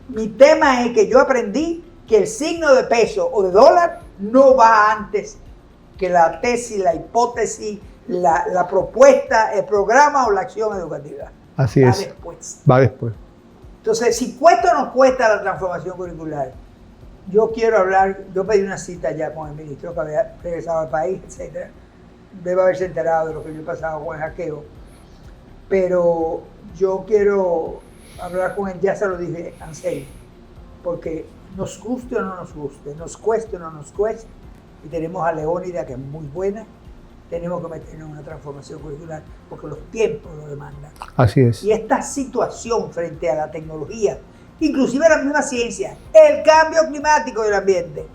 Mi tema es que yo aprendí que el signo de peso o de dólar no va antes que la tesis, la hipótesis, la propuesta, el programa o la acción educativa. Así va es. Después. Va después. Entonces, si cuesta o no cuesta la transformación curricular, yo quiero hablar, yo pedí una cita ya con el ministro que había regresado al país, etc. Debe haberse enterado de lo que yo he pasado con el hackeo. Pero yo quiero hablar con él, ya se lo dije en serio, porque nos guste o no nos guste, nos cueste o no nos cueste, y tenemos a Leónida, que es muy buena, tenemos que meternos en una transformación curricular, porque los tiempos lo demandan. Así es. Y esta situación frente a la tecnología, inclusive la misma ciencia, el cambio climático del ambiente,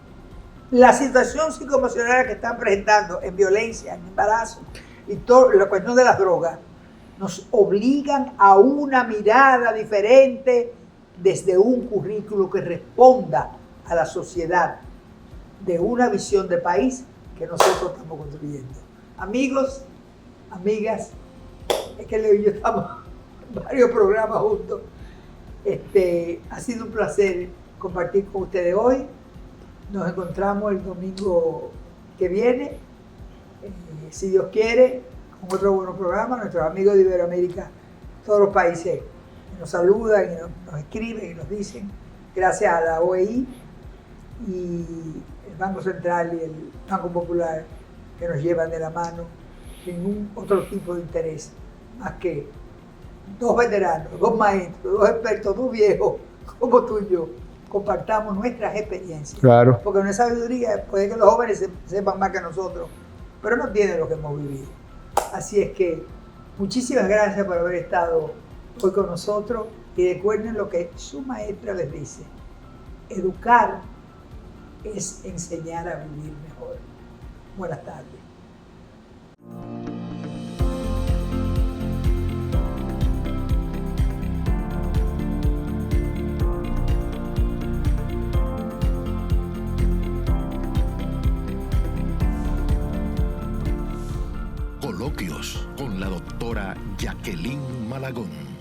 la situación psicoemocional que están presentando en violencia, en embarazo, y toda la cuestión de las drogas, nos obligan a una mirada diferente desde un currículo que responda a la sociedad de una visión de país que nosotros estamos construyendo. Amigos, amigas, es que Leo y yo estamos en varios programas juntos. Ha sido un placer compartir con ustedes hoy. Nos encontramos el domingo que viene, si Dios quiere, con otro buen programa. Nuestros amigos de Iberoamérica, todos los países, nos saludan y nos escriben y nos dicen, gracias a la OEI y el Banco Central y el Banco Popular, que nos llevan de la mano, ningún otro tipo de interés, más que dos veteranos, dos maestros, dos expertos, dos viejos, como tú y yo, compartamos nuestras experiencias. Claro. Porque no es sabiduría, puede que los jóvenes sepan más que nosotros, pero no tienen lo que hemos vivido. Así es que muchísimas gracias por haber estado hoy con nosotros y recuerden lo que su maestra les dice: educar es enseñar a vivir mejor. Buenas tardes. Coloquios con la doctora Jacqueline Malagón.